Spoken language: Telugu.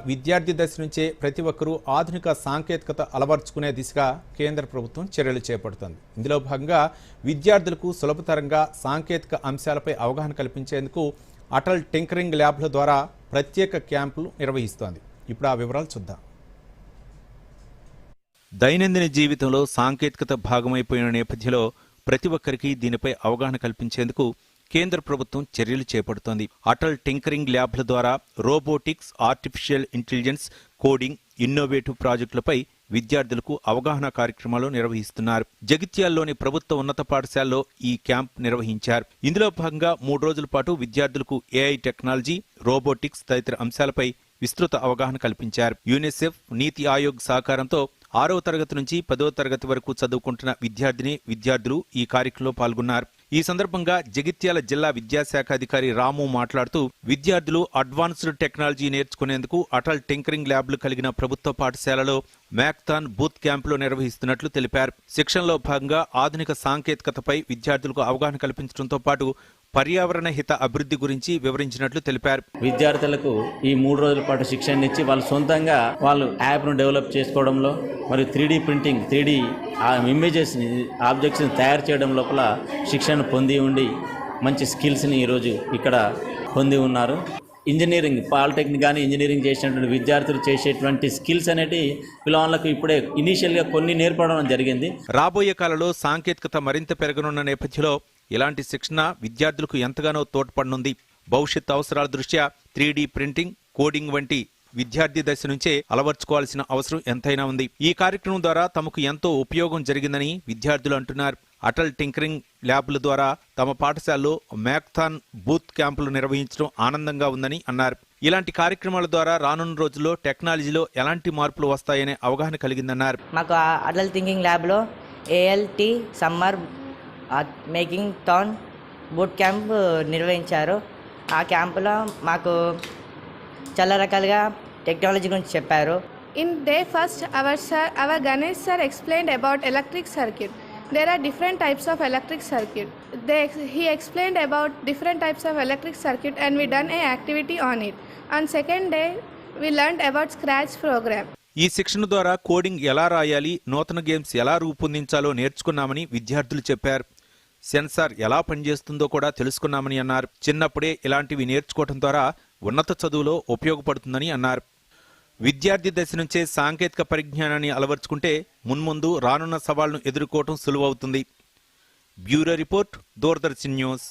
విద్యార్థి దశ నుంచే ప్రతి ఒక్కరూ ఆధునిక సాంకేతికత అలవర్చుకునే దిశగా కేంద్ర ప్రభుత్వం చర్యలు చేపడుతోంది. ఇందులో భాగంగా విద్యార్థులకు సులభతరంగా సాంకేతిక అంశాలపై అవగాహన కల్పించేందుకు అటల్ టింకరింగ్ ల్యాబ్ల ద్వారా ప్రత్యేక క్యాంపులు నిర్వహిస్తోంది. ఇప్పుడు ఆ వివరాలు చూద్దాం. దైనందిన జీవితంలో సాంకేతికత భాగమైపోయిన నేపథ్యంలో ప్రతి ఒక్కరికి దీనిపై అవగాహన కల్పించేందుకు కేంద్ర ప్రభుత్వం చర్యలు చేపడుతోంది. అటల్ టింకరింగ్ ల్యాబ్ల ద్వారా robotics, artificial intelligence, coding, innovative ప్రాజెక్టులపై విద్యార్థులకు అవగాహన కార్యక్రమాలు నిర్వహిస్తున్నారు. జగిత్యాల్లోని ప్రభుత్వ ఉన్నత పాఠశాలలో ఈ క్యాంప్ నిర్వహించారు. ఇందులో భాగంగా 3 రోజుల పాటు విద్యార్థులకు ఏఐ టెక్నాలజీ, రోబోటిక్స్ తదితర అంశాలపై విస్తృత అవగాహన కల్పించారు. యునిసెఫ్, నీతి ఆయోగ్ సహకారంతో 6వ తరగతి నుంచి 10వ తరగతి వరకు చదువుకుంటున్న విద్యార్థులు ఈ కార్యక్రమంలో పాల్గొన్నారు. ఈ సందర్భంగా జగిత్యాల జిల్లా విద్యాశాఖ అధికారి రాము మాట్లాడుతూ విద్యార్థులు అడ్వాన్స్డ్ టెక్నాలజీ నేర్చుకునేందుకు అటల్ టింకరింగ్ ల్యాబ్లు కలిగిన ప్రభుత్వ పాఠశాలలో మ్యాక్థాన్ బూత్ క్యాంపులు నిర్వహిస్తున్నట్లు తెలిపారు. శిక్షణలో భాగంగా ఆధునిక సాంకేతికతపై విద్యార్థులకు అవగాహన కల్పించడంతో పాటు పర్యావరణ హిత అభివృద్ధి గురించి వివరించినట్లు తెలిపారు. విద్యార్థులకు ఈ 3 రోజుల పాటు శిక్షణ ఇచ్చి వాళ్ళు సొంతంగా యాప్ను డెవలప్ చేసుకోవడంలో మరియు 3D ప్రింటింగ్, 3D ఇమేజెస్ని, ఆబ్జెక్ట్స్ని తయారు చేయడం లోపల శిక్షణ పొంది ఉండి మంచి స్కిల్స్ని ఈరోజు ఇక్కడ పొంది ఉన్నారు. ఇంజనీరింగ్, పాలిటెక్నిక్ కానీ ఇంజనీరింగ్ చేసినటువంటి విద్యార్థులు చేసేటువంటి స్కిల్స్ అనేవి పిల్లలకు ఇప్పుడే ఇనీషియల్గా కొన్ని నేర్పడం జరిగింది. రాబోయే కాలంలో సాంకేతికత మరింత పెరగనున్న నేపథ్యంలో ఇలాంటి శిక్షణ విద్యార్థులకు ఎంతగానో తోడ్పడనుంది. భవిష్యత్ అవసరాల దృష్ట్యా 3D ప్రింటింగ్, కోడింగ్ వంటి విద్యార్థి దశ నుంచే అలవర్చుకోవాల్సిన అవసరం ఎంతైనా ఉంది. ఈ కార్యక్రమం ద్వారా తమకు ఎంతో ఉపయోగం జరిగిందని విద్యార్థులు అంటున్నారు. అటల్ టింకరింగ్ ల్యాబ్ల ద్వారా తమ పాఠశాలలో మ్యాక్థాన్ బూత్ క్యాంపులు నిర్వహించడం ఆనందంగా ఉందని అన్నారు. ఇలాంటి కార్యక్రమాల ద్వారా రానున్న రోజుల్లో టెక్నాలజీలో ఎలాంటి మార్పులు వస్తాయనే అవగాహన కలిగిందన్నారు. మాకు అటల్ టింకరింగ్ ల్యాబ్లో ALT summer making than boot camp నిర్వహించారు. ఆ క్యాంపులో మాకు చాలా రకాలుగా టెక్నాలజీ గురించి చెప్పారు. In day first, our Ganesh sir explained about electric circuit. There are different types of electric circuit. He explained about different types of electric circuit and we done a activity on it. On second day, we learned about Scratch program. ఈ శిక్షణ ద్వారా కోడింగ్ ఎలా రాయాలి, నూతన గేమ్స్ ఎలా రూపొందించాలో నేర్చుకున్నామని విద్యార్థులు చెప్పారు. సెన్సార్ ఎలా పనిచేస్తుందో కూడా తెలుసుకున్నామని అన్నారు. చిన్నప్పుడే ఇలాంటివి నేర్చుకోవడం ద్వారా ఉన్నత చదువులో ఉపయోగపడుతుందని అన్నారు. విద్యార్థి దశ నుంచే సాంకేతిక పరిజ్ఞానాన్ని అలవర్చుకుంటే మున్ముందు రానున్న సవాళ్లను ఎదుర్కోవడం సులువవుతుంది. Bureau report, Doordarshan news.